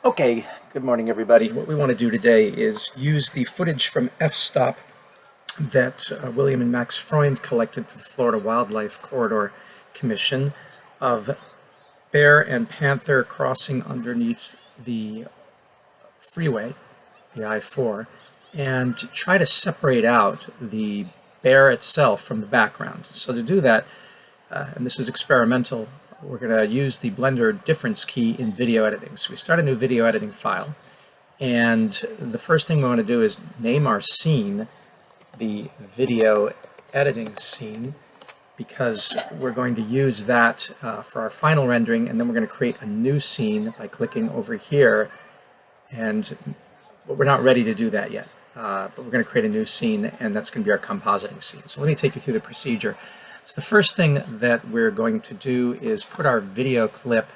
Okay, good morning everybody. What we want to do today is use the footage from f-stop that William and Max Freund collected for the Florida Wildlife Corridor Commission of bear and panther crossing underneath the freeway, the I-4, and to try to separate out the bear itself from the background. So to do that, and this is experimental, we're going to use the Blender difference key in video editing. So we start a new video editing file, and the first thing we want to do is name our scene the video editing scene, because we're going to use that for our final rendering, and then we're going to create a new scene by clicking over here, but we're not ready to do that yet. But we're going to create a new scene, and that's going to be our compositing scene. So let me take you through the procedure. So the first thing that we're going to do is put our video clip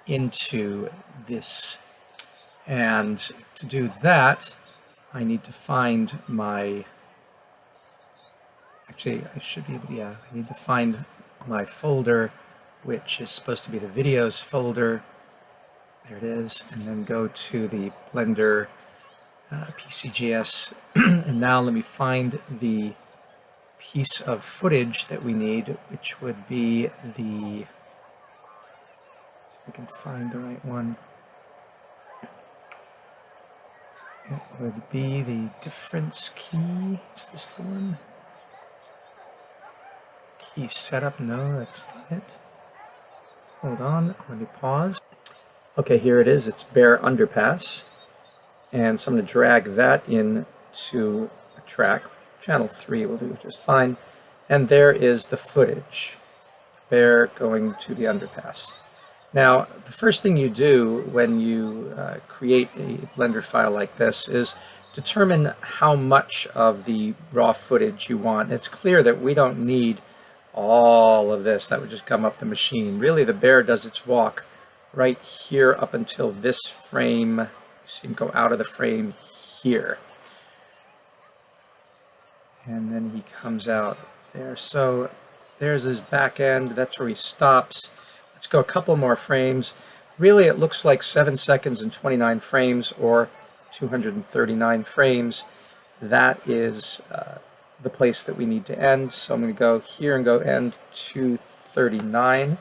into this. And to do that, I need to find my... Actually, I should be able to, I need to find my folder, which is supposed to be the videos folder. There it is. And then go to the Blender PCGS. And now let me find the piece of footage that we need, which would be the, if I can find the right one, it would be the difference key. Is this the one? Key setup? No, that's not it. Hold on, let me pause. Okay, here it is. It's Bear Underpass. And so I'm going to drag that into a track. Channel 3 will do just fine. And there is the footage. Bear going to the underpass. Now, the first thing you do when you create a Blender file like this is determine how much of the raw footage you want. It's clear that we don't need all of this. That would just gum up the machine. Really, the bear does its walk right here up until this frame. You see him go out of the frame here. And then he comes out there. So there's his back end. That's where he stops. Let's go a couple more frames. Really, it looks like 7 seconds and 29 frames, or 239 frames. That is the place that we need to end. So I'm going to go here and go end 239.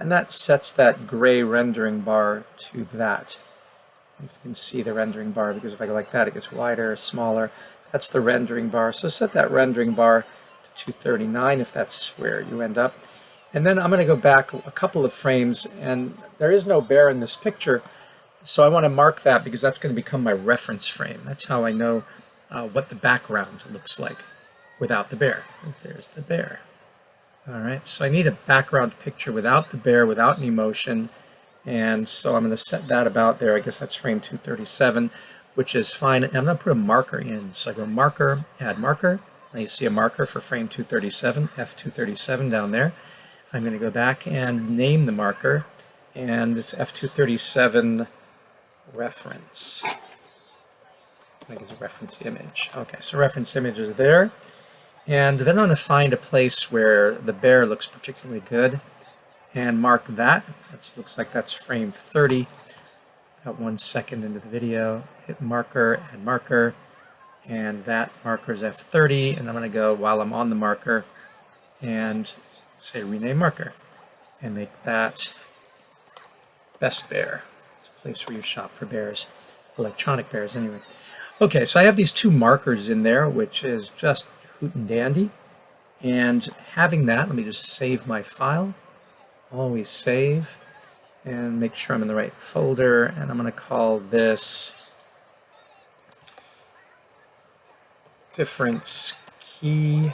And that sets that gray rendering bar to that. You can see the rendering bar, because if I go like that, it gets wider, smaller. That's the rendering bar. So set that rendering bar to 239 if that's where you end up. And then I'm going to go back a couple of frames, and there is no bear in this picture, so I want to mark that because that's going to become my reference frame. That's how I know what the background looks like without the bear. There's the bear. All right, so I need a background picture without the bear, without any motion, and so I'm going to set that about there. I guess that's frame 237. Which is fine. And I'm going to put a marker in. So I go marker, add marker. Now you see a marker for frame 237, F237 down there. I'm going to go back and name the marker, and it's F237 reference. I think it's a reference image. Okay, so reference image is there. And then I'm going to find a place where the bear looks particularly good and mark that. It looks like that's frame 30. About 1 second into the video, hit marker and marker, and that marker is F30, and I'm going to go while I'm on the marker and say rename marker and make that best bear. It's a place where you shop for bears, electronic bears anyway. Okay, so I have these two markers in there, which is just hoot and dandy, and having that, let me just save my file, always save. And make sure I'm in the right folder, and I'm going to call this difference key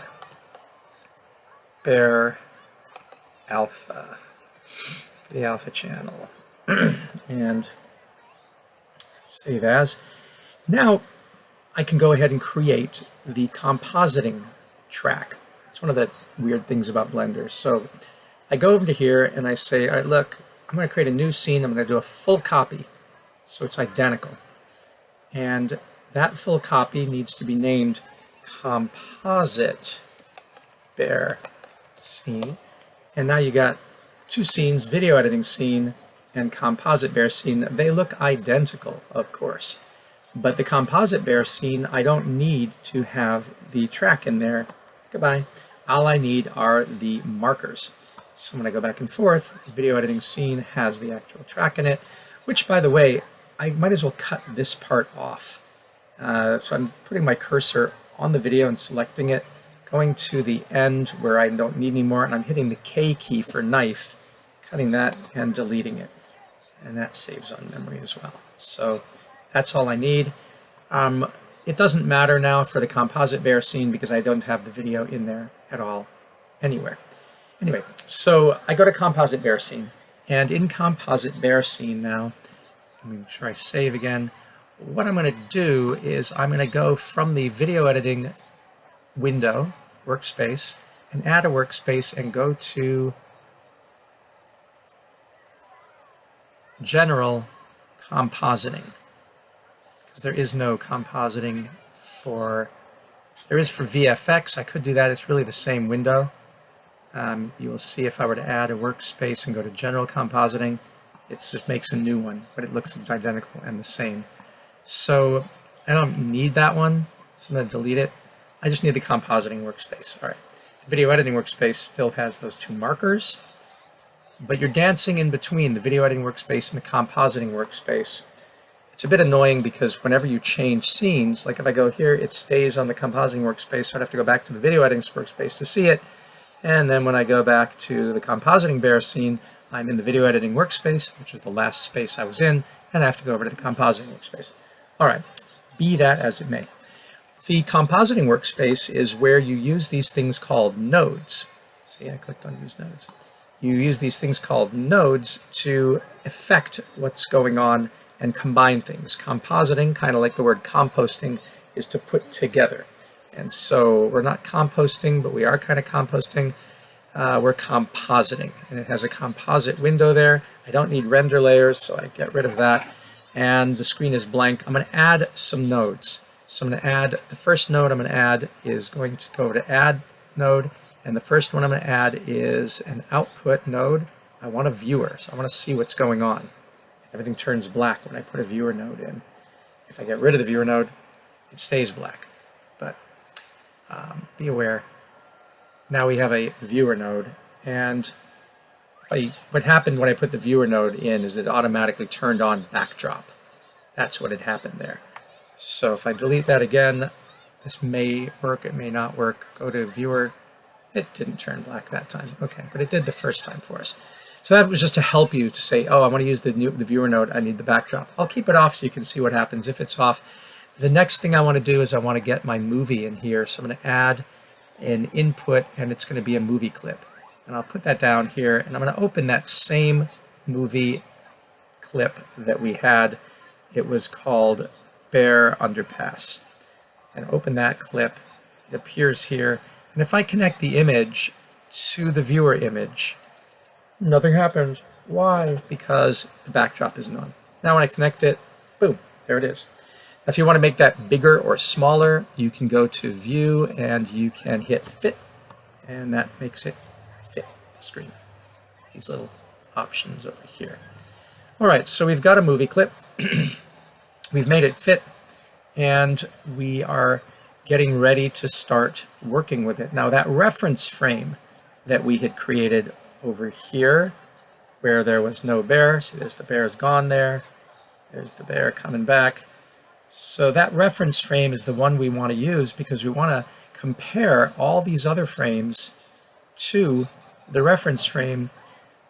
bear alpha, the alpha channel, and save as. Now I can go ahead and create the compositing track. It's one of the weird things about Blender. So I go over to here and I say, all right, look, I'm going to create a new scene. I'm going to do a full copy, so it's identical. And that full copy needs to be named Composite Bear Scene. And now you got two scenes, video editing scene and composite bear scene, they look identical, of course. But the composite bear scene, I don't need to have the track in there. Goodbye. All I need are the markers. So when I go back and forth, the video editing scene has the actual track in it, which, by the way, I might as well cut this part off. So I'm putting my cursor on the video and selecting it, going to the end where I don't need any more, and I'm hitting the K key for knife, cutting that and deleting it. And that saves on memory as well. So that's all I need. It doesn't matter now for the composite bear scene because I don't have the video in there at all anywhere. Anyway, so I go to composite bear scene, and in composite bear scene now, let me make sure I save again. What I'm going to do is I'm going to go from the video editing window, workspace, and add a workspace and go to General Compositing, because there is no compositing there is for VFX. I could do that. It's really the same window. You will see if I were to add a workspace and go to General Compositing, it just makes a new one, but it looks identical and the same. So I don't need that one, so I'm going to delete it. I just need the compositing workspace. All right. The video editing workspace still has those two markers, but you're dancing in between the video editing workspace and the compositing workspace. It's a bit annoying because whenever you change scenes, like if I go here, it stays on the compositing workspace, so I'd have to go back to the video editing workspace to see it. And then when I go back to the compositing bear scene, I'm in the video editing workspace, which is the last space I was in, and I have to go over to the compositing workspace. All right, be that as it may. The compositing workspace is where you use these things called nodes. See, I clicked on use nodes. You use these things called nodes to affect what's going on and combine things. Compositing, kind of like the word composting, is to put together. And so we're not composting, but we are kind of composting. We're compositing, and it has a composite window there. I don't need render layers, so I get rid of that. And the screen is blank. I'm going to add some nodes. So I'm going to add, the first node I'm going to add is going to go over to add node, and the first one I'm going to add is an output node. I want a viewer, so I want to see what's going on. Everything turns black when I put a viewer node in. If I get rid of the viewer node, it stays black. But be aware, now we have a viewer node, and what happened when I put the viewer node in is it automatically turned on backdrop. That's what had happened there. So if I delete that again, this may work, it may not work. Go to viewer. It didn't turn black that time. Okay, but it did the first time for us. So that was just to help you to say, oh, I want to use the viewer node, I need the backdrop. I'll keep it off so you can see what happens if it's off. The next thing I want to do is I want to get my movie in here. So I'm going to add an input, and it's going to be a movie clip. And I'll put that down here, and I'm going to open that same movie clip that we had. It was called Bear Underpass. And open that clip. It appears here. And if I connect the image to the viewer image, nothing happens. Why? Because the backdrop isn't on. Now when I connect it, boom, there it is. If you want to make that bigger or smaller, you can go to View and you can hit Fit, and that makes it fit the screen. These little options over here. All right, so we've got a movie clip. We've made it fit, and we are getting ready to start working with it. Now that reference frame that we had created over here, where there was no bear, see there's the bear's gone there, there's the bear coming back. So that reference frame is the one we want to use because we want to compare all these other frames to the reference frame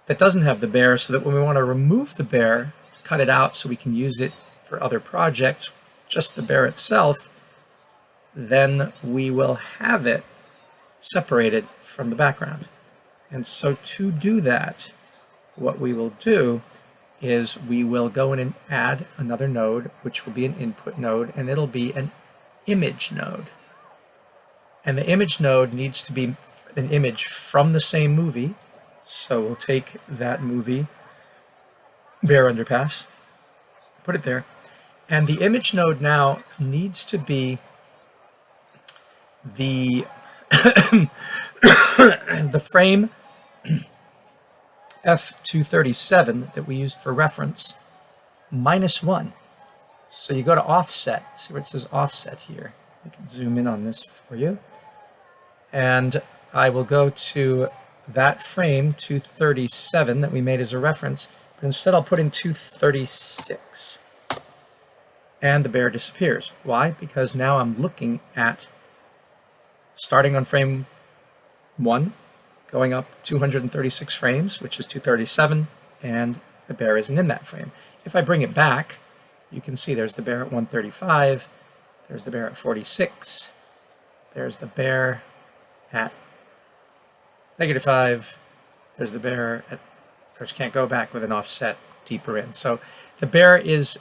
that doesn't have the bear, so that when we want to remove the bear, cut it out so we can use it for other projects, just the bear itself, then we will have it separated from the background. And so to do that, what we will do is we will go in and add another node, which will be an input node, and it'll be an image node. And the image node needs to be an image from the same movie. So we'll take that movie, Bear Underpass, put it there. And the image node now needs to be the, the frame USF 237 that we used for reference, -1. So you go to offset, see where it says offset here. I can zoom in on this for you. And I will go to that frame, 237, that we made as a reference, but instead I'll put in 236. And the bear disappears. Why? Because now I'm looking at starting on frame 1, going up 236 frames, which is 237, and the bear isn't in that frame. If I bring it back, you can see there's the bear at 135, there's the bear at 46, there's the bear at -5, there's the bear at, of course, can't go back with an offset deeper in. So the bear is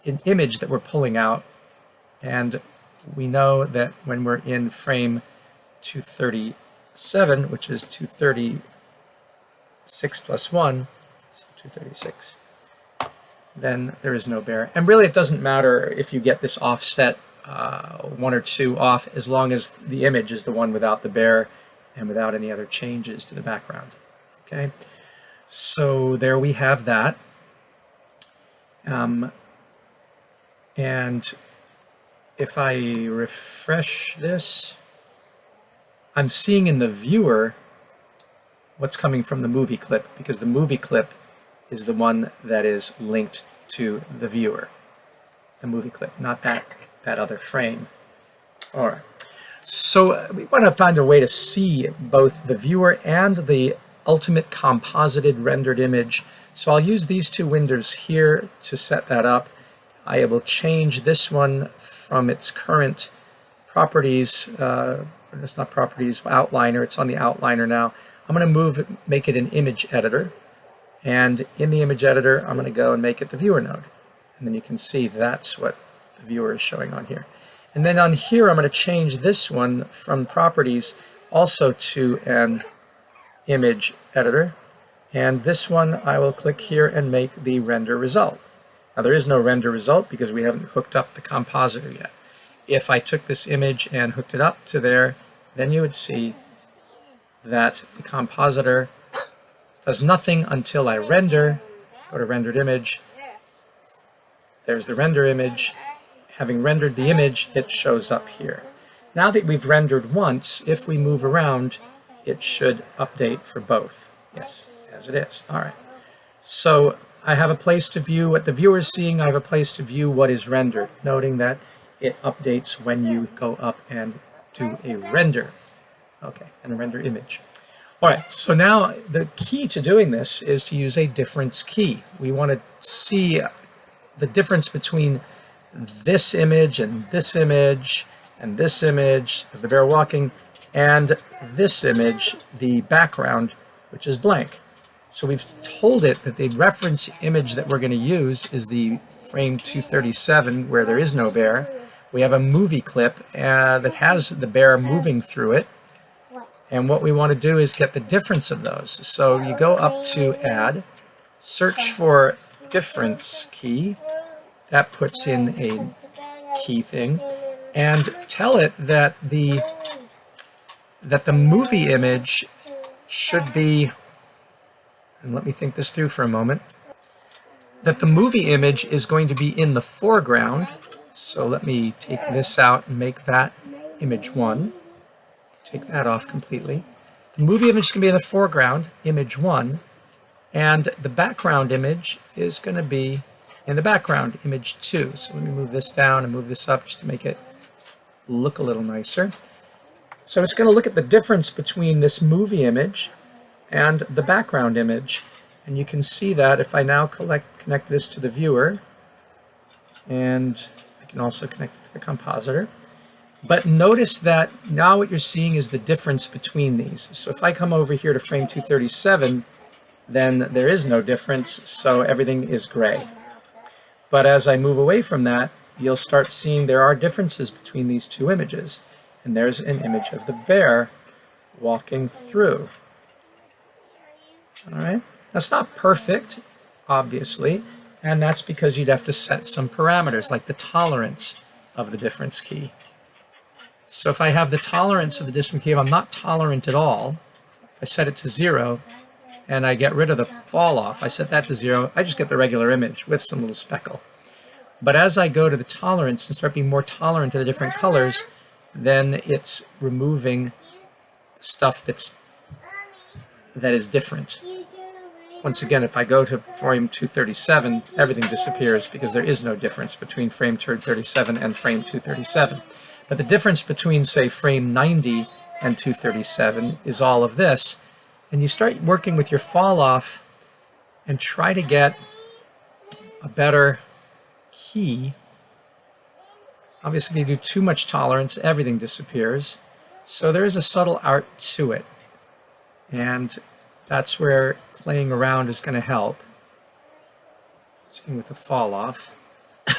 an image that we're pulling out, and we know that when we're in frame 237, which is 236 plus 1, so 236, then there is no bear. And really it doesn't matter if you get this offset 1 or 2 off, as long as the image is the one without the bear and without any other changes to the background. Okay, so there we have that. And if I refresh this, I'm seeing in the viewer what's coming from the movie clip, because the movie clip is the one that is linked to the viewer. The movie clip, not that other frame. All right. So we want to find a way to see both the viewer and the ultimate composited rendered image. So I'll use these two windows here to set that up. I will change this one from its current properties, it's not properties, outliner, it's on the outliner now. I'm going to make it an image editor. And in the image editor, I'm going to go and make it the viewer node. And then you can see that's what the viewer is showing on here. And then on here, I'm going to change this one from properties also to an image editor. And this one, I will click here and make the render result. Now, there is no render result because we haven't hooked up the compositor yet. If I took this image and hooked it up to there, then you would see that the compositor does nothing until I render. Go to rendered image. There's the render image. Having rendered the image, it shows up here. Now that we've rendered once, if we move around, it should update for both. Yes, as it is. All right. So I have a place to view what the viewer is seeing. I have a place to view what is rendered, noting that it updates when you go up and do a render. Okay, and a render image. All right, so now the key to doing this is to use a difference key. We want to see the difference between this image and this image and this image of the bear walking and this image, the background, which is blank. So we've told it that the reference image that we're going to use is the frame 237 where there is no bear. We have a movie clip that has the bear moving through it. And what we want to do is get the difference of those. So you go up to Add, search for difference key. That puts in a key thing. And tell it that the movie image should be, and let me think this through for a moment, that the movie image is going to be in the foreground. So let me take this out and make that image 1. Take that off completely. The movie image is going to be in the foreground, image 1, and the background image is going to be in the background, image 2. So let me move this down and move this up just to make it look a little nicer. So it's going to look at the difference between this movie image and the background image, and you can see that if I now connect this to the viewer, and I can also connect it to the compositor. But notice that now what you're seeing is the difference between these. So if I come over here to frame 237, then there is no difference, so everything is gray. But as I move away from that, you'll start seeing there are differences between these two images. And there's an image of the bear walking through. All right? That's not perfect, obviously, and that's because you'd have to set some parameters, like the tolerance of the difference key. So if I have the tolerance of the difference key, if I'm not tolerant at all, if I set it to 0, and I get rid of the fall off, I set that to 0, I just get the regular image with some little speckle. But as I go to the tolerance and start being more tolerant to the different colors, then it's removing stuff that is different. Once again, if I go to frame 237, everything disappears because there is no difference between frame 237 and frame 237. But the difference between, say, frame 90 and 237 is all of this. And you start working with your fall off and try to get a better key. Obviously, if you do too much tolerance, everything disappears. So there is a subtle art to it. And that's where playing around is going to help. Same with the fall off.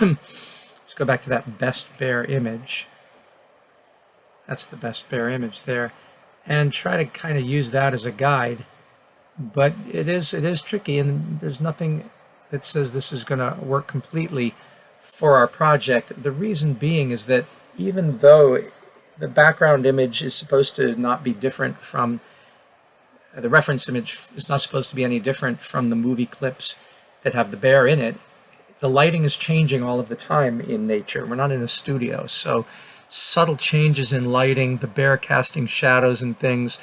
Let's go back to that best bear image. That's the best bear image there. And try to kind of use that as a guide. But it is tricky, and there's nothing that says this is going to work completely for our project. The reason being is that even though the background image is supposed to not be different from the reference image is not supposed to be any different from the movie clips that have the bear in it, the lighting is changing all of the time in nature. We're not in a studio, so subtle changes in lighting, the bear casting shadows and things,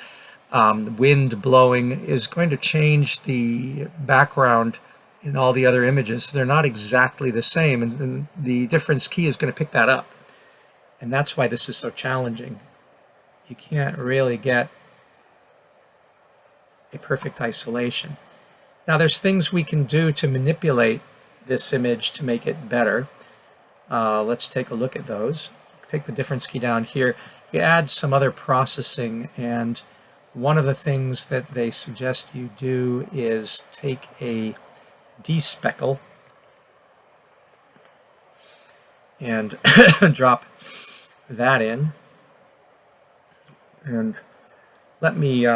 wind blowing is going to change the background in all the other images. So they're not exactly the same, and the difference key is going to pick that up. And that's why this is so challenging. You can't really get a perfect isolation. Now there's things we can do to manipulate this image to make it better. Let's take a look at those. Take the difference key down here. You add some other processing, and one of the things that they suggest you do is take a despeckle and drop that in. And let me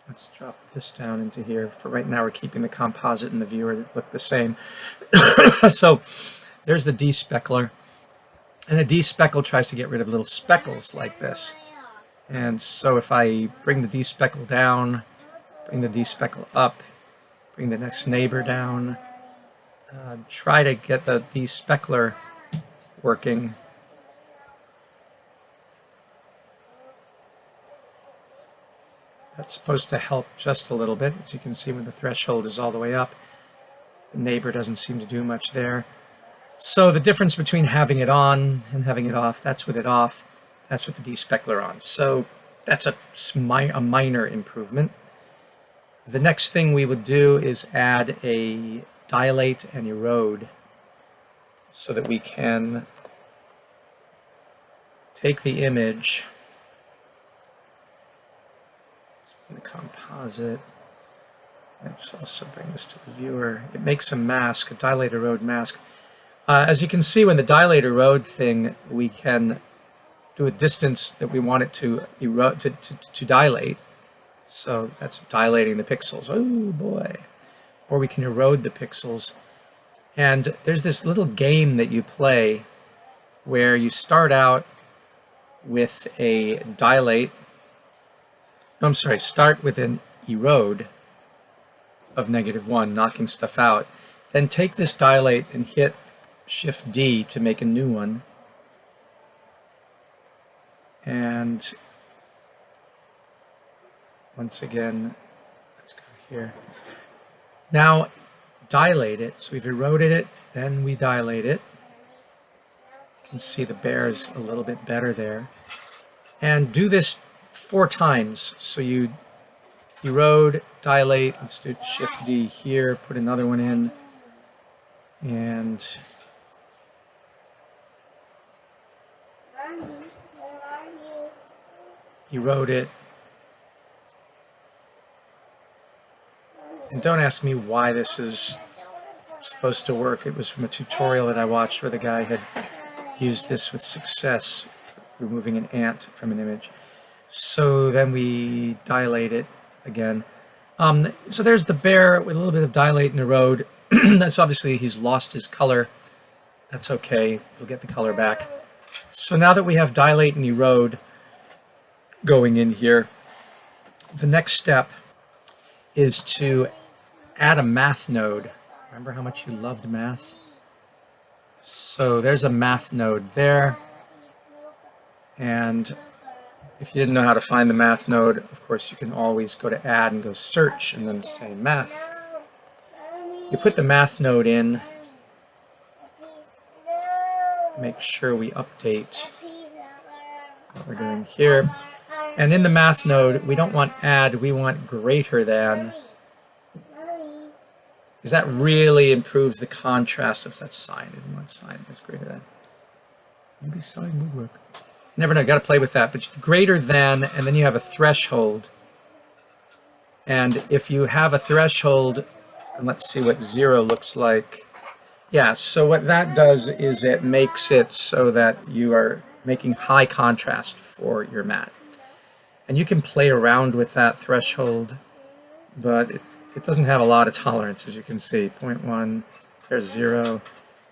let's drop this down into here. For right now, we're keeping the composite and the viewer look the same. So there's the despeckler. And a despeckle tries to get rid of little speckles like this. And so if I bring the despeckle down, bring the despeckle up, bring the next neighbor down, try to get the despeckler working. That's supposed to help just a little bit. As you can see, when the threshold is all the way up, the neighbor doesn't seem to do much there. So the difference between having it on and having it off, that's with it off, that's with the despeckler on. So that's a minor improvement. The next thing we would do is add a dilate and erode so that we can take the image, the composite. Let's also bring this to the viewer. It makes a mask, a dilate erode mask. As you can see, when the dilate erode thing, we can do a distance that we want it to erode, to dilate. So that's dilating the pixels. Oh boy. Or we can erode the pixels. And there's this little game that you play where you start out with a dilate. I'm sorry, start with an erode of -1, knocking stuff out. Then take this dilate and hit Shift D to make a new one. And once again, let's go here. Now dilate it. So we've eroded it, then we dilate it. You can see the bear's a little bit better there. And do this 4 times. So you erode, dilate, let's do Shift D here, put another one in, and erode it. And don't ask me why this is supposed to work. It was from a tutorial that I watched where the guy had used this with success, removing an ant from an image. So then we dilate it again. So there's the bear with a little bit of dilate and erode. That's obviously, he's lost his color. That's okay, we'll get the color back. So now that we have dilate and erode, going in here. The next step is to add a math node. Remember how much you loved math? So there's a math node there. And if you didn't know how to find the math node, of course, you can always go to add and go search and then say math. You put the math node in. Make sure we update what we're doing here. And in the math node, we don't want add, we want greater than. Because that really improves the contrast of that sign. In one sign is greater than. Maybe sign would work. Never know, got to play with that. But greater than, and then you have a threshold. And if you have a threshold, and let's see what 0 looks like. Yeah, so what that does is it makes it so that you are making high contrast for your mat. And you can play around with that threshold, but it doesn't have a lot of tolerance, as you can see. 0.1, there's 0,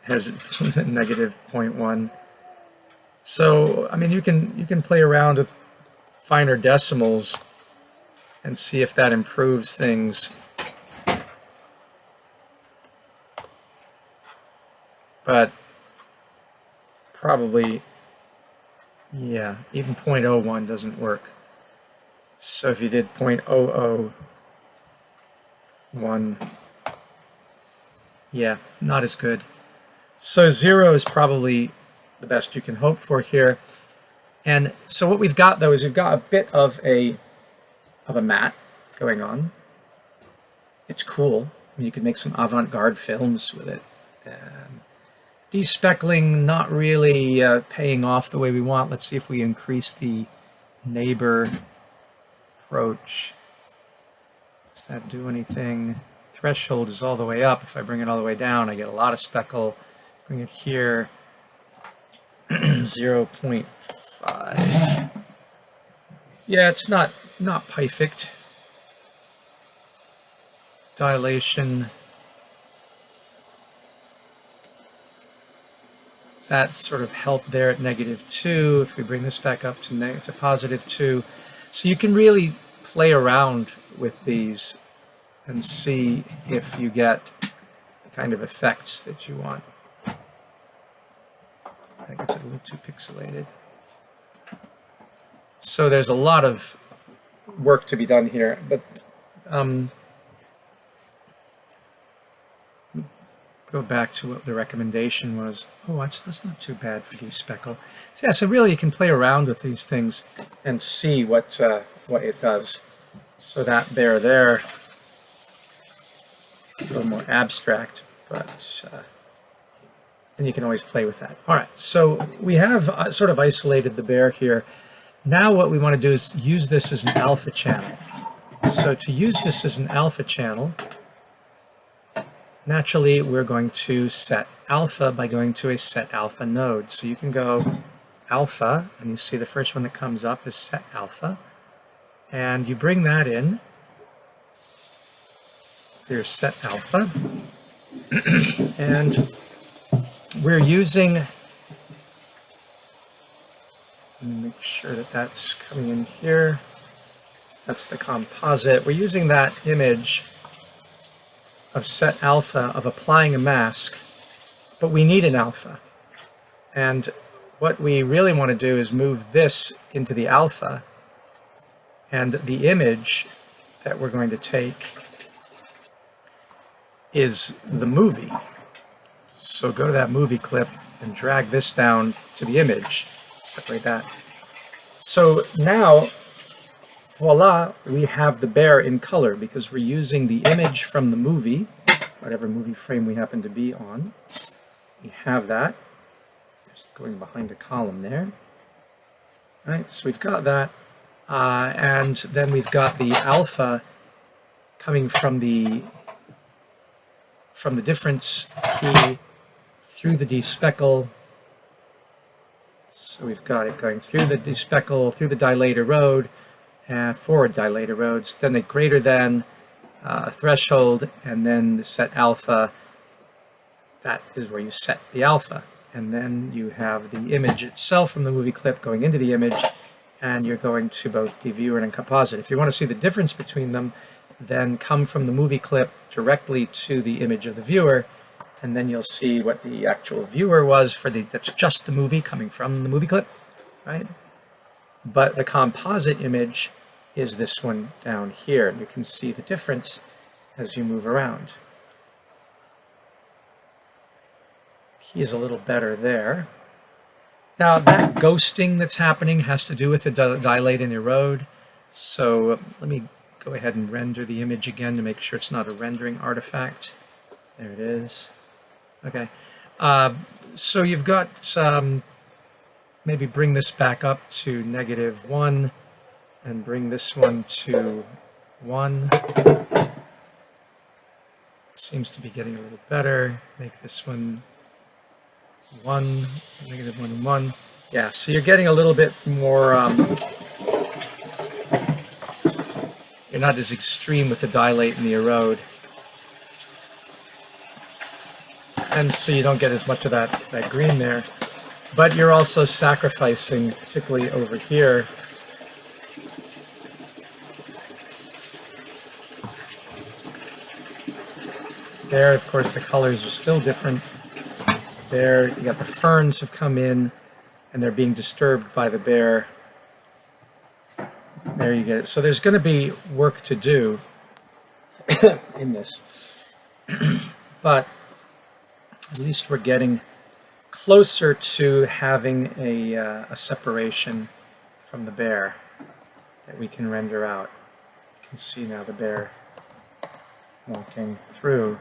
there's negative 0.1. So, I mean, you can play around with finer decimals and see if that improves things. But probably, yeah, even 0.01 doesn't work. So if you did 0.001, yeah, not as good. So 0 is probably the best you can hope for here. And so what we've got, though, is we've got a bit of a mat going on. It's cool. I mean, you can make some avant-garde films with it. Despeckling, not really paying off the way we want. Let's see if we increase the neighbor approach. Does that do anything? Threshold is all the way up. If I bring it all the way down, I get a lot of speckle. Bring it here, 0.5. Yeah, it's not perfect. Dilation. That sort of help there at -2. If we bring this back up to +2. So you can really play around with these and see if you get the kind of effects that you want. I think it's a little too pixelated. So there's a lot of work to be done here, but go back to what the recommendation was. Oh, that's not too bad for despeckle. So, yeah, so really you can play around with these things and see what it does. So that there, a little more abstract, but and you can always play with that. All right, so we have sort of isolated the bear here. Now what we want to do is use this as an alpha channel. So to use this as an alpha channel, naturally, we're going to set alpha by going to a set alpha node. So you can go alpha, and you see the first one that comes up is set alpha. And you bring that in. Here's set alpha. And we're using, let me make sure that that's coming in here. That's the composite. We're using that image of set alpha, of applying a mask, but we need an alpha. And what we really want to do is move this into the alpha, and the image that we're going to take is the movie. So go to that movie clip and drag this down to the image, separate that. So now, voila, we have the bear in color because we're using the image from the movie, whatever movie frame we happen to be on. We have that. Just going behind a column there. All right, so we've got that. And then we've got the alpha coming from the difference key through the despeckle. So we've got it going through the despeckle, through the dilator road, and forward dilator roads, then the greater than threshold, and then the set alpha. That is where you set the alpha. And then you have the image itself from the movie clip going into the image, and you're going to both the viewer and composite. If you want to see the difference between them, then come from the movie clip directly to the image of the viewer, and then you'll see what the actual viewer was for that's just the movie coming from the movie clip, right? But the composite image is this one down here. You can see the difference as you move around. Key is a little better there. Now that ghosting that's happening has to do with the dilate and erode. So let me go ahead and render the image again to make sure it's not a rendering artifact. There it is. Okay. So you've got, maybe bring this back up to -1 and bring this one to 1. Seems to be getting a little better. Make this one 1, -1 and 1. Yeah, so you're getting a little bit more, you're not as extreme with the dilate and the erode. And so you don't get as much of that green there. But you're also sacrificing, particularly over here, there, of course, the colors are still different. There, you got the ferns have come in, and they're being disturbed by the bear. There you get it. So there's going to be work to do in this. But at least we're getting closer to having a separation from the bear that we can render out. You can see now the bear walking through.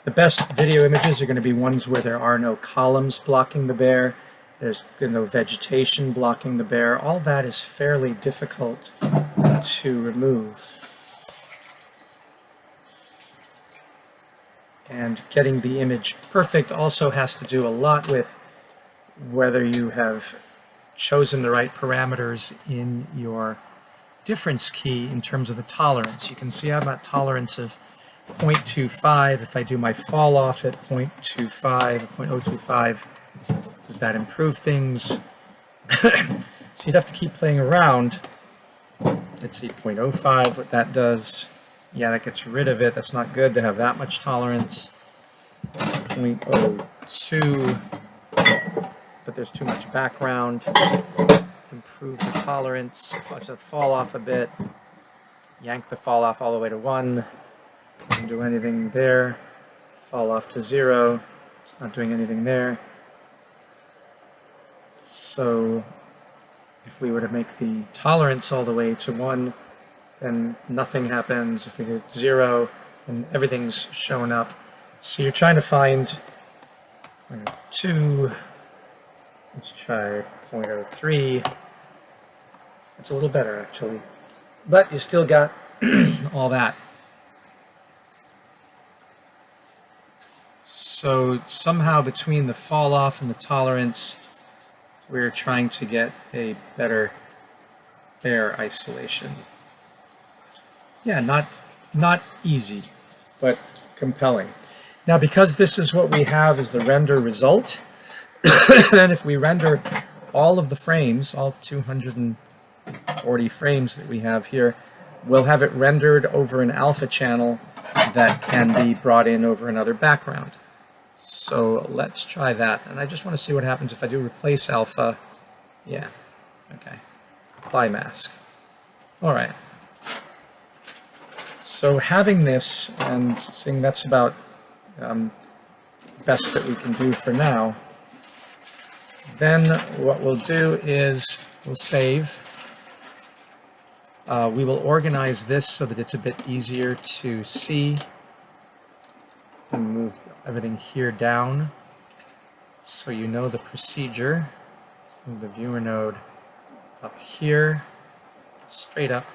The best video images are going to be ones where there are no columns blocking the bear, there's no vegetation blocking the bear. All that is fairly difficult to remove. And getting the image perfect also has to do a lot with whether you have chosen the right parameters in your difference key in terms of the tolerance. You can see I'm at tolerance of 0.25. If I do my fall off at 0.25, 0.025, does that improve things? So you'd have to keep playing around. Let's see, 0.05, what that does. Yeah, that gets rid of it. That's not good to have that much tolerance. 0.02, but there's too much background. Improve the tolerance. If I just fall off a bit, yank the fall off all the way to 1. Doesn't do anything there. Fall off to 0. It's not doing anything there. So if we were to make the tolerance all the way to 1, then nothing happens. If we did 0, then everything's shown up. So you're trying to find 2. Let's try 0.03. It's a little better actually, but you still got all that. So somehow between the fall off and the tolerance, we're trying to get a better bear isolation. Yeah, not easy, but compelling. Now, because this is what we have as the render result, then if we render all of the frames, all 240 frames that we have here, we'll have it rendered over an alpha channel that can be brought in over another background. So let's try that. And I just want to see what happens if I do replace alpha. Yeah, okay. Apply mask. All right. So having this and seeing that's about best that we can do for now, then what we'll do is we'll save. We will organize this so that it's a bit easier to see and move everything here down so you know the procedure. Let's move the viewer node up here, straight up.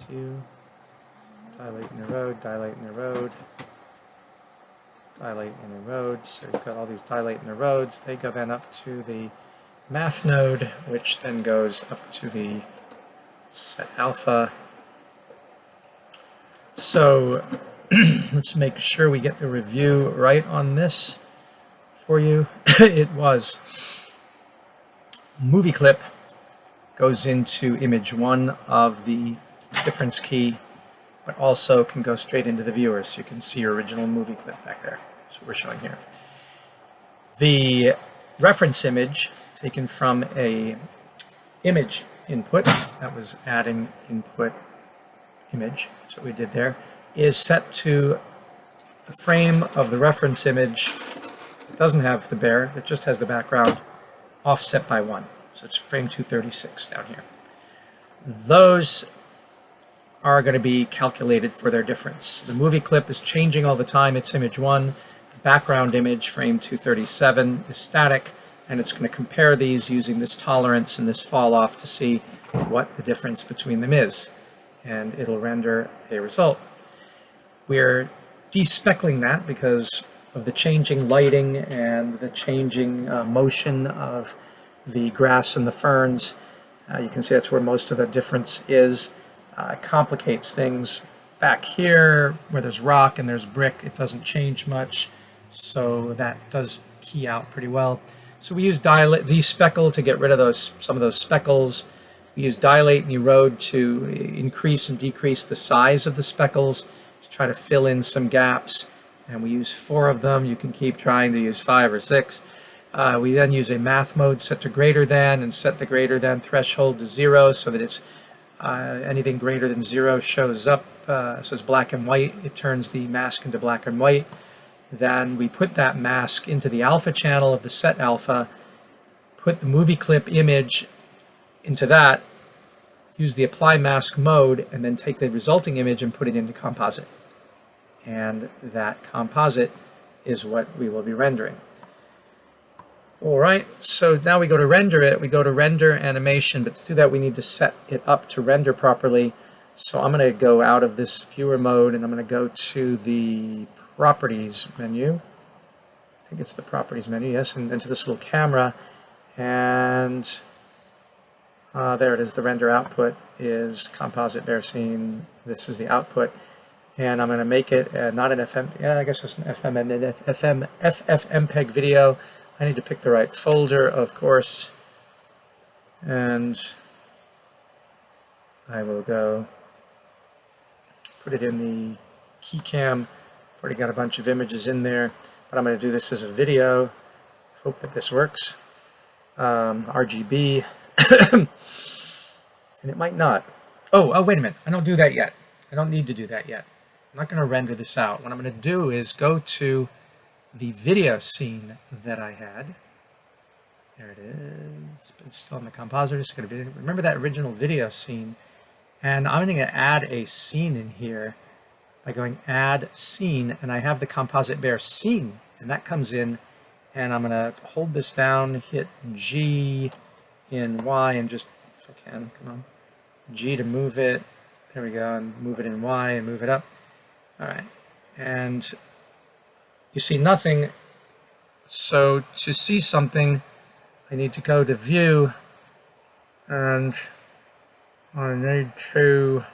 2, dilate and erode, dilate and erode, dilate and erode. So we've got all these dilate and erodes. They go then up to the math node, which then goes up to the set alpha. So let's make sure we get the review right on this for you. It was. movie clip goes into image 1 of the difference key, but also can go straight into the viewer, so you can see your original movie clip back there. That's what we're showing here. The reference image taken from a image input, that was adding input image, that's what we did there, is set to the frame of the reference image. It doesn't have the bear, it just has the background offset by 1. So it's frame 236 down here. Those are going to be calculated for their difference. The movie clip is changing all the time. It's image 1. The background image, frame 237, is static, and it's going to compare these using this tolerance and this fall off to see what the difference between them is. And it'll render a result. We're despeckling that because of the changing lighting and the changing motion of the grass and the ferns. You can see that's where most of the difference is. It complicates things. Back here, where there's rock and there's brick, it doesn't change much, so that does key out pretty well. So we use despeckle to get rid of some of those speckles. We use dilate and erode to increase and decrease the size of the speckles, to try to fill in some gaps, and we use 4 of them. You can keep trying to use 5 or 6. We then use a math mode set to greater than, and set the greater than threshold to 0 so that it's anything greater than 0 shows up. So it's black and white. It turns the mask into black and white. Then we put that mask into the alpha channel of the set alpha, put the movie clip image into that, use the apply mask mode, and then take the resulting image and put it into composite. And that composite is what we will be rendering. All right, so now we go to render it. We go to render animation, but to do that we need to set it up to render properly. So I'm going to go out of this viewer mode and I'm going to go to the properties menu. I think it's the properties menu, yes, and into this little camera. And there it is. The render output is composite bear scene. This is the output. And I'm going to make it not an FM, yeah, I guess it's an FFmpeg video. I need to pick the right folder, of course, and I will go put it in the keycam. I've already got a bunch of images in there, but I'm going to do this as a video. Hope that this works. RGB, and it might not. Oh, wait a minute. I don't do that yet. I don't need to do that yet. I'm not going to render this out. What I'm going to do is go to the video scene that I had. There it is. It's still in the compositor. It's going to be, remember that original video scene. And I'm going to add a scene in here by going add scene, and I have the composite bear scene, and that comes in, and I'm going to hold this down, hit G in Y, and just, if I can, come on, G to move it. There we go, and move it in Y and move it up. All right, and you see nothing, so to see something, I need to go to View, and I need to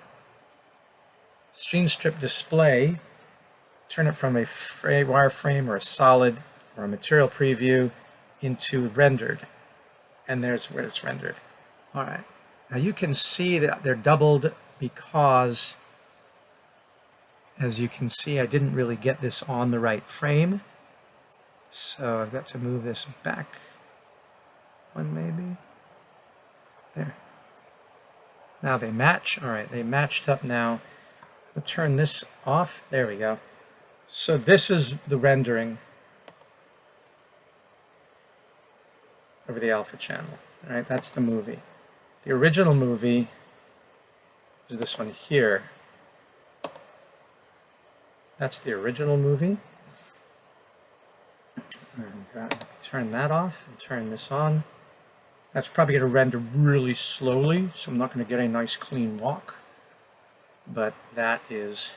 Stream Strip Display, turn it from a wireframe or a solid or a material preview into rendered, and there's where it's rendered. All right, now you can see that they're doubled because, as you can see, I didn't really get this on the right frame. So I've got to move this back one maybe. There. Now they match. All right, they matched up now. I'll turn this off. There we go. So this is the rendering over the alpha channel. All right, that's the movie. The original movie is this one here. That's the original movie. And turn that off and turn this on. That's probably going to render really slowly, so I'm not going to get a nice clean walk. But that is,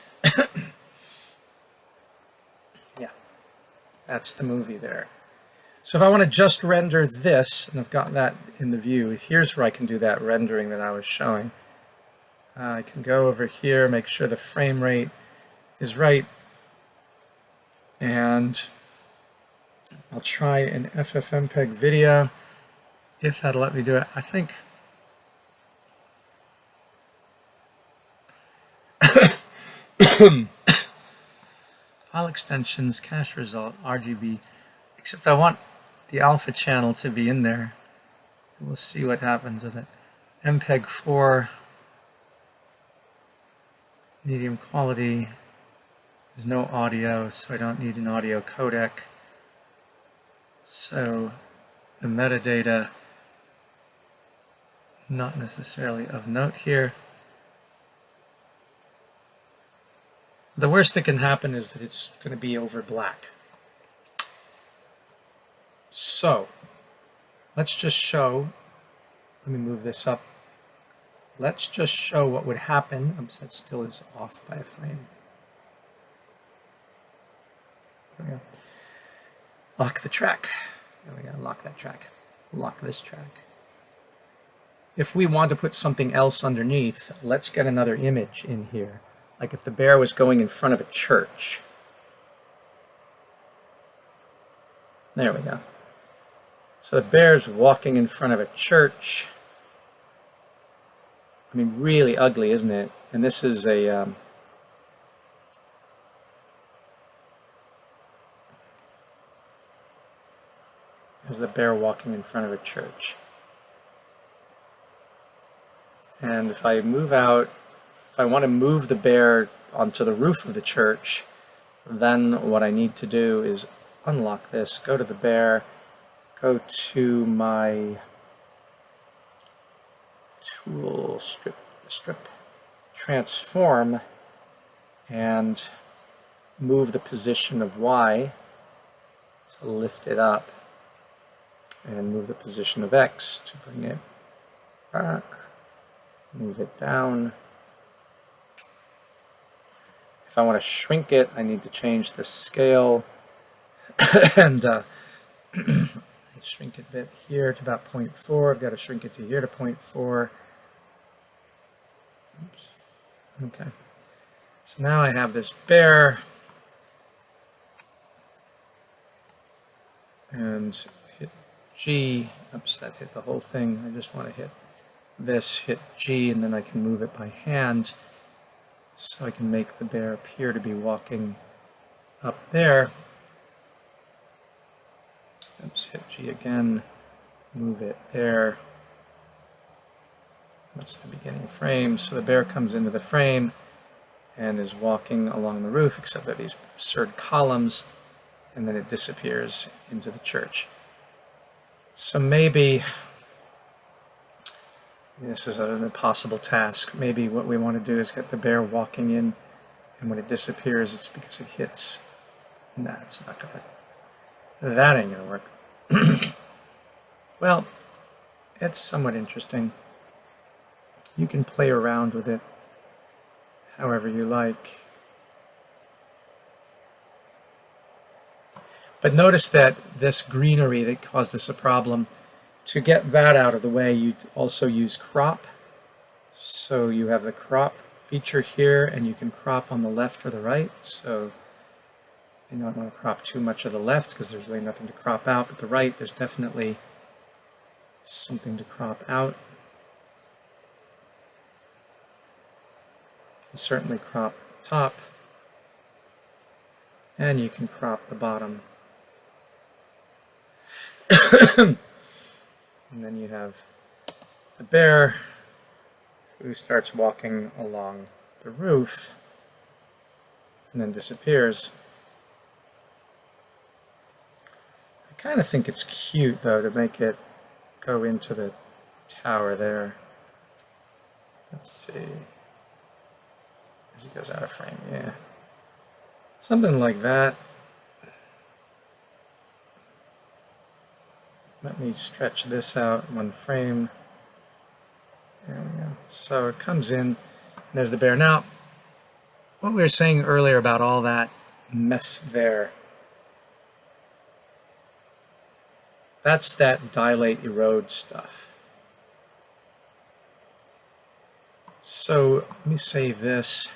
yeah, that's the movie there. So if I want to just render this, and I've got that in the view, here's where I can do that rendering that I was showing. I can go over here, make sure the frame rate is right, and I'll try an FFmpeg video if that'll let me do it. I think file extensions, cache result, RGB, except I want the alpha channel to be in there. We'll see what happens with it. MPEG 4, medium quality. There's no audio, so I don't need an audio codec. So the metadata, not necessarily of note here. The worst that can happen is that it's going to be over black. So let's just show, let me move this up. Let's just show what would happen. Oops, that still is off by a frame. There we go. Lock the track. There we go, lock that track. Lock this track. If we want to put something else underneath, let's get another image in here. Like if the bear was going in front of a church. There we go. So the bear's walking in front of a church. I mean, really ugly, isn't it? And this is a there's the bear walking in front of a church. And if I move out, if I want to move the bear onto the roof of the church, then what I need to do is unlock this, go to the bear, go to my tool, strip, transform, and move the position of Y, so lift it up, and move the position of X to bring it back, move it down. If I want to shrink it, I need to change the scale and shrink it a bit here to about 0.4. I've got to shrink it to here to 0.4. Oops. Okay. So now I have this bear and hit G. Oops, that hit the whole thing. I just want to hit this, hit G, and then I can move it by hand. So I can make the bear appear to be walking up there. Oops, hit G again, move it there. That's the beginning frame. So the bear comes into the frame and is walking along the roof, except that these absurd columns, and then it disappears into the church. So maybe this is an impossible task. Maybe what we want to do is get the bear walking in, and when it disappears, it's because it hits. Nah, it's not gonna. That ain't gonna work. Well, it's somewhat interesting. You can play around with it however you like. But notice that this greenery that caused us a problem, to get that out of the way, you'd also use crop. So you have the crop feature here, and you can crop on the left or the right. So you don't want to crop too much of the left because there's really nothing to crop out, but the right, there's definitely something to crop out. You can certainly crop the top, and you can crop the bottom. And then you have the bear who starts walking along the roof and then disappears. I kind of think it's cute, though, to make it go into the tower there. Let's see. As he goes out of frame, yeah. Something like that. Let me stretch this out one frame. There we go. So it comes in, and there's the bear. Now, what we were saying earlier about all that mess there, that's that dilate erode stuff. So let me save this.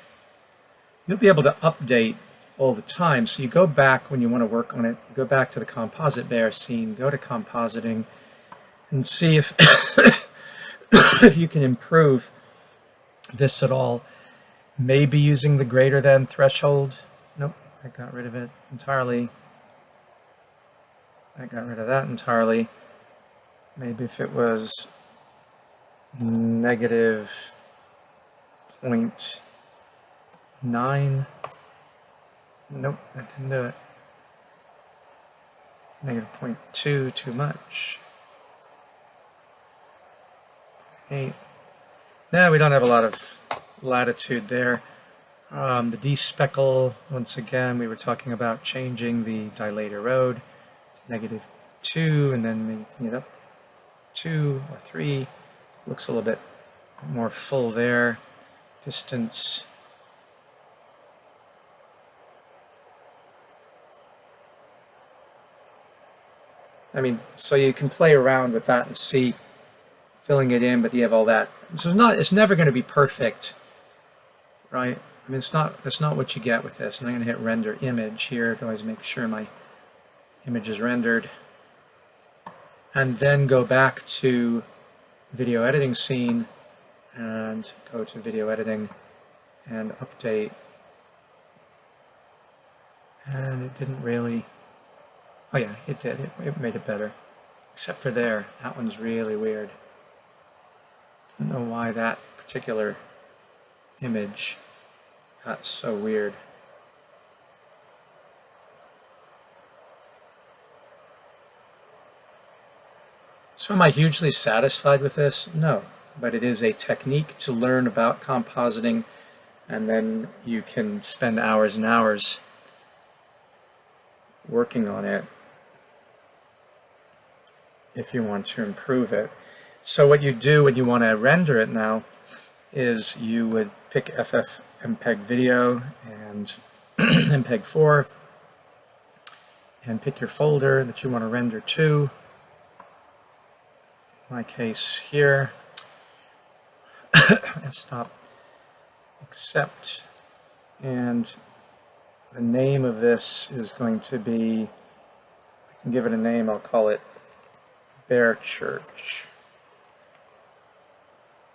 You'll be able to update all the time. So you go back when you want to work on it, you go back to the composite bear scene, go to compositing, and see if if you can improve this at all. Maybe using the greater than threshold. Nope, I got rid of it entirely. I got rid of that entirely. Maybe if it was negative 0.9. Nope, that didn't do it. Negative 0.2, too much. 8. Now we don't have a lot of latitude there. The despeckle, once again, we were talking about changing the dilate erode to negative 2 and then making it up 2 or 3. Looks a little bit more full there. Distance. I mean, so you can play around with that and see filling it in, but you have all that. So it's never going to be perfect, right? I mean, that's not what you get with this. And I'm going to hit render image here to always make sure my image is rendered. And then go back to video editing scene and go to video editing and update. And it didn't really, oh yeah, it did. It made it better. Except for there, that one's really weird. Don't know why that particular image got so weird. So am I hugely satisfied with this? No, but it is a technique to learn about compositing, and then you can spend hours and hours working on it if you want to improve it. So what you do when you want to render it now is you would pick FFmpeg video and MPEG-4 and pick your folder that you want to render to. In my case here, f-stop, accept, and the name of this is going to be, I can give it a name, I'll call it Bear Church.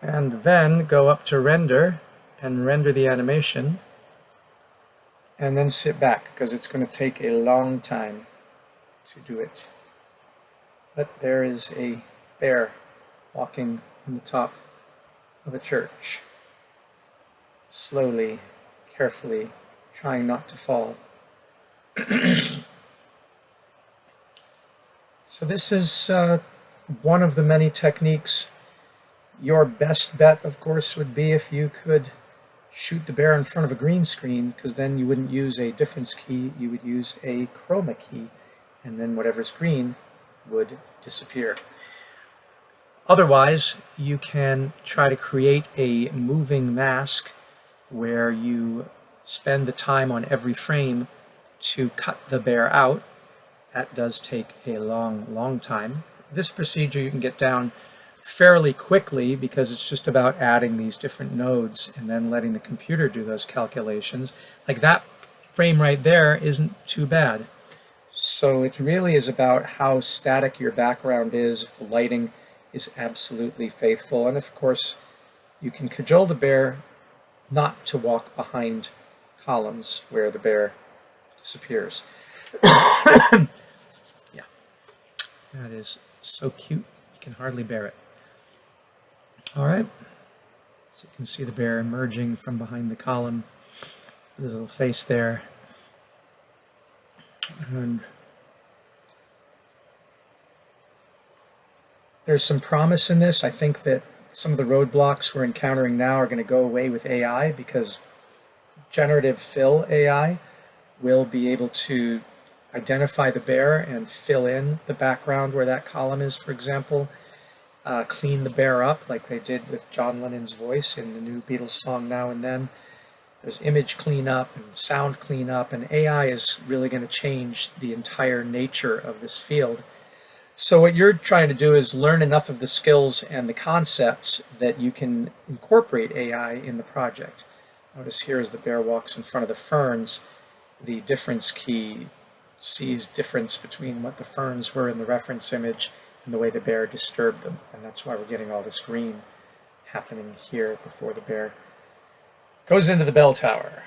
And then go up to render and render the animation, and then sit back because it's going to take a long time to do it. But there is a bear walking on the top of a church, slowly, carefully, trying not to fall. So this is one of the many techniques. Your best bet, of course, would be if you could shoot the bear in front of a green screen, because then you wouldn't use a difference key, you would use a chroma key, and then whatever's green would disappear. Otherwise, you can try to create a moving mask where you spend the time on every frame to cut the bear out. That does take a long time. This procedure you can get down fairly quickly because it's just about adding these different nodes and then letting the computer do those calculations. Like that frame right there isn't too bad. So it really is about how static your background is, if the lighting is absolutely faithful, and of course you can cajole the bear not to walk behind columns where the bear disappears. Yeah, that is so cute, you can hardly bear it. All right, so you can see the bear emerging from behind the column. There's a little face there. And there's some promise in this. I think that some of the roadblocks we're encountering now are going to go away with AI, because generative fill AI will be able to identify the bear and fill in the background where that column is, for example. Clean the bear up like they did with John Lennon's voice in the new Beatles song Now and Then. There's image cleanup and sound cleanup, and AI is really going to change the entire nature of this field. So what you're trying to do is learn enough of the skills and the concepts that you can incorporate AI in the project. Notice here as the bear walks in front of the ferns, the difference key sees difference between what the ferns were in the reference image and the way the bear disturbed them. And that's why we're getting all this green happening here before the bear goes into the bell tower.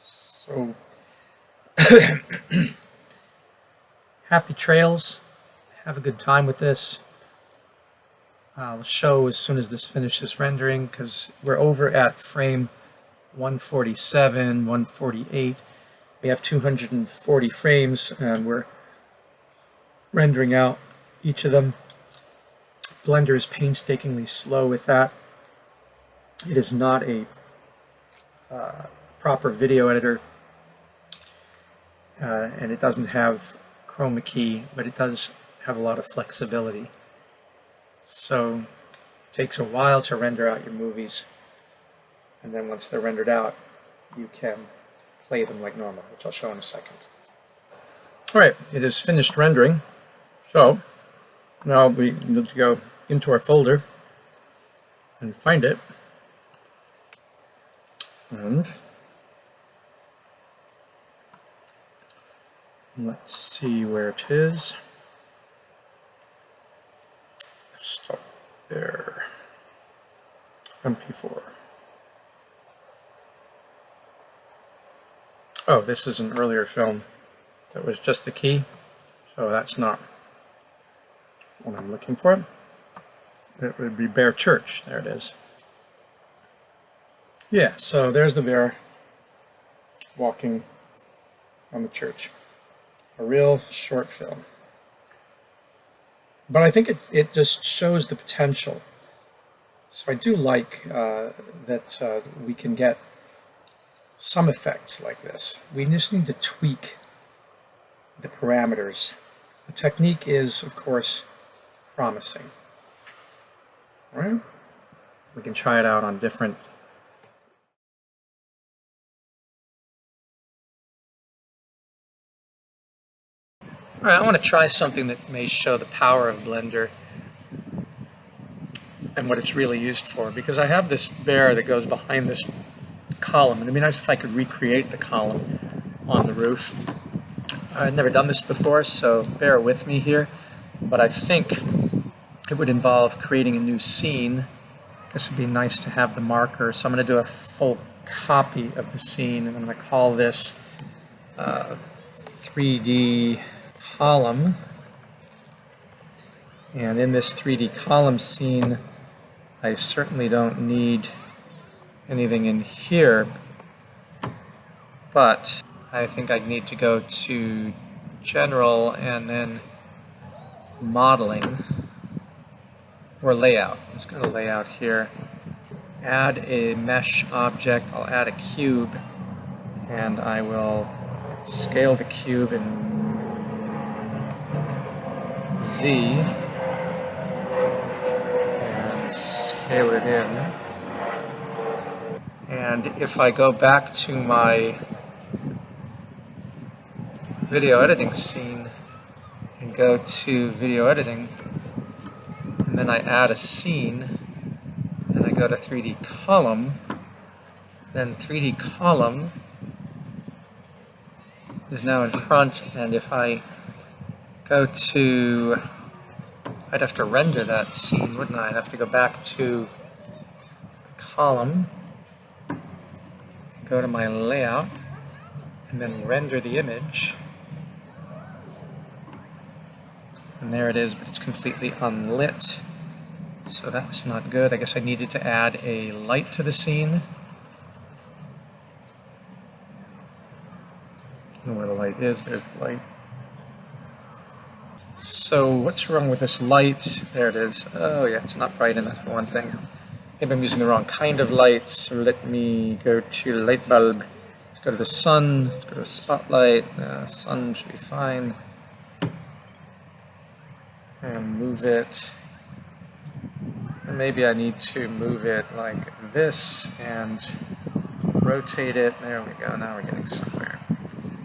So, happy trails. Have a good time with this. I'll show as soon as this finishes rendering, because we're over at frame 147, 148. We have 240 frames, and we're rendering out each of them. Blender is painstakingly slow with that. It is not a proper video editor, and it doesn't have chroma key, but it does have a lot of flexibility. So it takes a while to render out your movies, and then once they're rendered out, you can play them like normal, which I'll show in a second. Alright, it is finished rendering, so now we need to go into our folder and find it, and let's see where it is. Stop there. MP4. Oh, this is an earlier film that was just the key, so that's not what I'm looking for. It would be Bear Church. There it is. Yeah, so there's the bear walking on the church. A real short film. But I think it just shows the potential. So I do like that we can get some effects like this. We just need to tweak the parameters. The technique is, of course, promising. All right? We can try it out on different. All right, I want to try something that may show the power of Blender and what it's really used for, because I have this bear that goes behind this column, and it'd be nice if I could recreate the column on the roof. I've never done this before, so bear with me here, but I think it would involve creating a new scene. This would be nice to have the marker, so I'm going to do a full copy of the scene, and I'm going to call this 3D column, and in this 3D column scene I certainly don't need anything in here, but I think I need to go to general and then modeling or layout. Let's go to layout here, add a mesh object. I'll add a cube, and I will scale the cube in Z and scale it in. And if I go back to my video editing scene and go to video editing, and then I add a scene and I go to 3D column, then 3D column is now in front, and if I go to, I'd have to render that scene, wouldn't I? I'd have to go back to the column, go to my layout, and then render the image. And there it is, but it's completely unlit, so that's not good. I guess I needed to add a light to the scene. I don't know where the light is. There's the light. So what's wrong with this light? There it is. Oh yeah, it's not bright enough for one thing. Maybe I'm using the wrong kind of light, so let me go to light bulb. Let's go to the sun, let's go to spotlight. Sun should be fine. And move it. And maybe I need to move it like this and rotate it. There we go, now we're getting somewhere.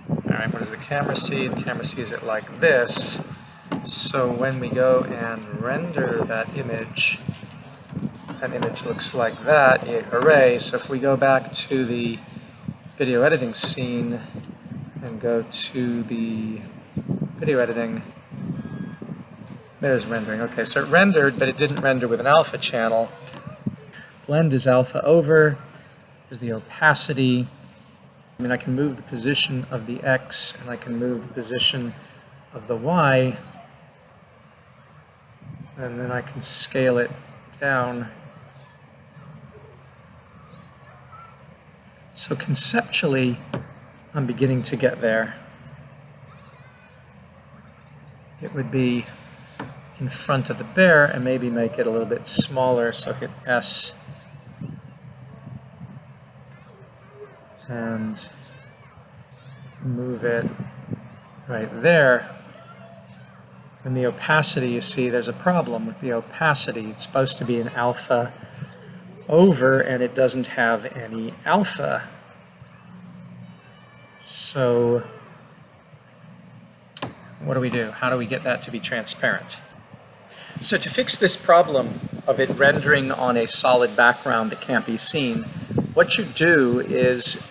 Alright, what does the camera see? The camera sees it like this. So when we go and render that image looks like that. Yay, hooray! So if we go back to the video editing scene and go to the video editing, There's rendering. Okay, so it rendered, but it didn't render with an alpha channel. Blend is alpha over. There's the opacity. I mean, I can move the position of the X and I can move the position of the Y, and then I can scale it down. So conceptually, I'm beginning to get there. It would be in front of the bear and maybe make it a little bit smaller, so hit S and move it right there. And the opacity, you see there's a problem with the opacity. It's supposed to be an alpha over and it doesn't have any alpha. So what do we do? How do we get that to be transparent? So to fix this problem of it rendering on a solid background that can't be seen, what you do is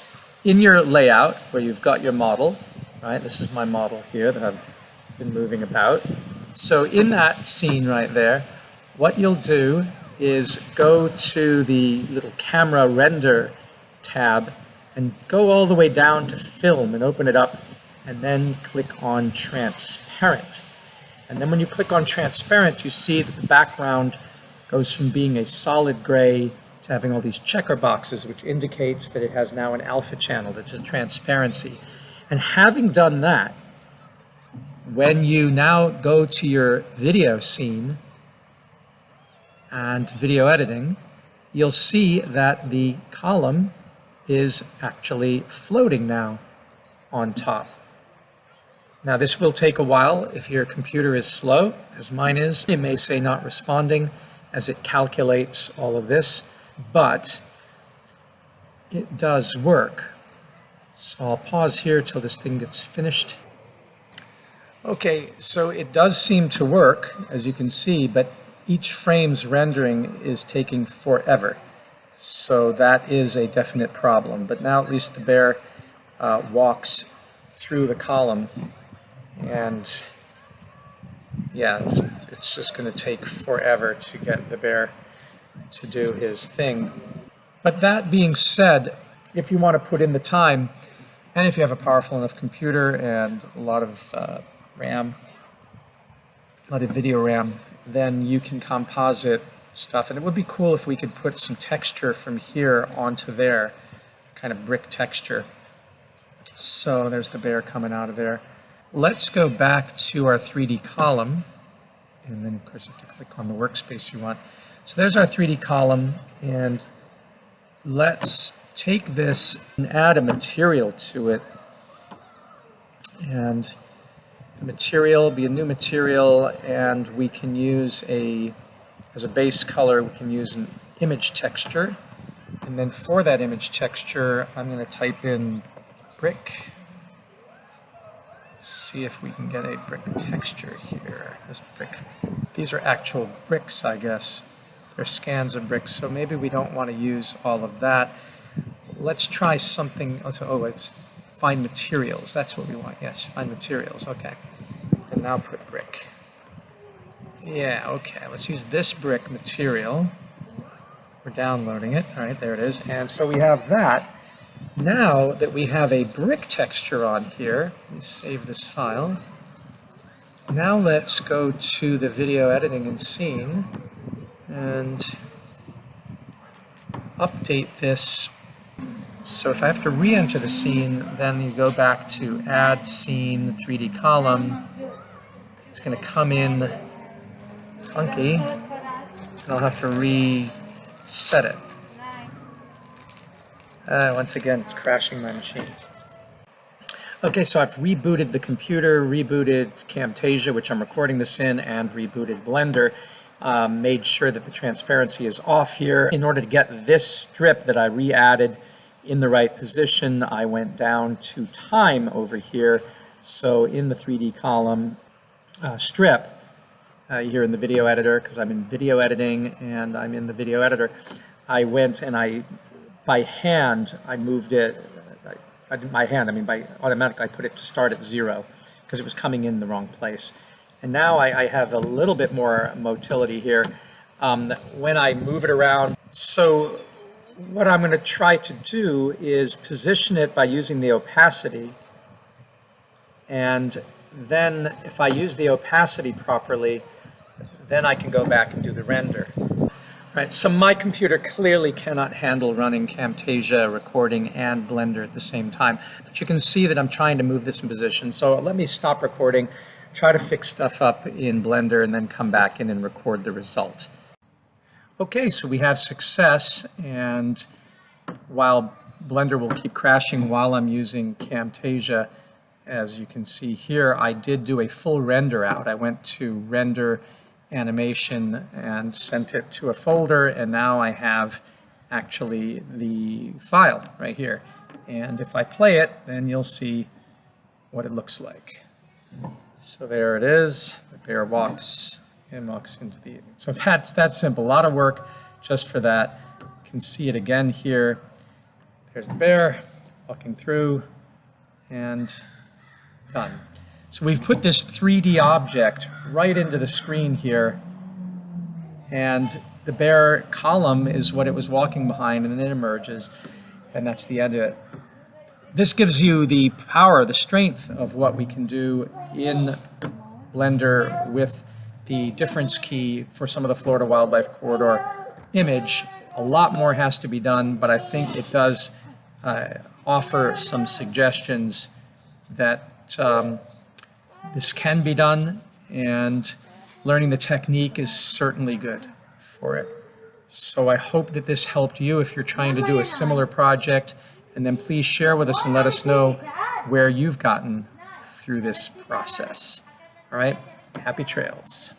in your layout where you've got your model, right? This is my model here that I've been moving about. So in that scene right there, what you'll do is go to the little camera render tab and go all the way down to film and open it up and then click on transparent. And then when you click on transparent, you see that the background goes from being a solid gray to having all these checker boxes, which indicates that it has now an alpha channel, that's a transparency. And having done that, when you now go to your video scene and video editing, you'll see that the column is actually floating now on top. Now this will take a while. If your computer is slow, as mine is, it may say not responding as it calculates all of this, but it does work. So I'll pause here till this thing gets finished. Okay, so it does seem to work, as you can see, but each frame's rendering is taking forever. So that is a definite problem. But now at least the bear walks through the column. And yeah, it's just going to take forever to get the bear to do his thing. But that being said, if you want to put in the time, and if you have a powerful enough computer and a lot of RAM, a lot of video RAM, then you can composite stuff. And it would be cool if we could put some texture from here onto there, kind of brick texture. So there's the bear coming out of there. Let's go back to our 3D column, and then of course you have to click on the workspace you want. So there's our 3D column, and let's take this and add a material to it. And the material will be a new material, and we can use as a base color, we can use an image texture. And then for that image texture, I'm going to type in brick. See if we can get a brick texture here. There's brick. These are actual bricks, I guess. They're scans of bricks, so maybe we don't want to use all of that. Let's try something. Oh, it's find materials. That's what we want. Yes, find materials. Okay. And now put brick. Yeah, okay. Let's use this brick material. We're downloading it. All right, there it is. And so we have that. Now that we have a brick texture on here, let me save this file. Now let's go to the video editing and scene and update this. So if I have to re-enter the scene, then you go back to add scene 3D column. It's going to come in funky, and I'll have to reset it. Once again, it's crashing my machine. Okay, so I've rebooted the computer, rebooted Camtasia, which I'm recording this in, and rebooted Blender. Made sure that the transparency is off here. In order to get this strip that I re-added in the right position, I went down to time over here. So in the 3D column strip, here in the video editor, because I'm in video editing and I'm in the video editor, I went and by hand, I moved it, by automatic, I put it to start at 0 because it was coming in the wrong place. And now I have a little bit more motility here when I move it around. So what I'm going to try to do is position it by using the opacity. And then if I use the opacity properly, then I can go back and do the render. Right, so my computer clearly cannot handle running Camtasia, recording, and Blender at the same time. But you can see that I'm trying to move this in position. So let me stop recording, try to fix stuff up in Blender, and then come back in and record the result. Okay, so we have success, and while Blender will keep crashing while I'm using Camtasia, as you can see here, I did do a full render out. I went to render animation and sent it to a folder, and now I have actually the file right here. And if I play it, then you'll see what it looks like. So there it is. The bear walks and walks into the... So that's that simple. A lot of work just for that. You can see it again here. There's the bear walking through, and done. So we've put this 3D object right into the screen here, and the bear column is what it was walking behind, and then it emerges, and that's the end of it. This gives you the power, the strength of what we can do in Blender with the difference key for some of the Florida Wildlife Corridor image. A lot more has to be done, but I think it does offer some suggestions that this can be done, and learning the technique is certainly good for it. So I hope that this helped you if you're trying to do a similar project, and then please share with us and let us know where you've gotten through this process. All right, happy trails.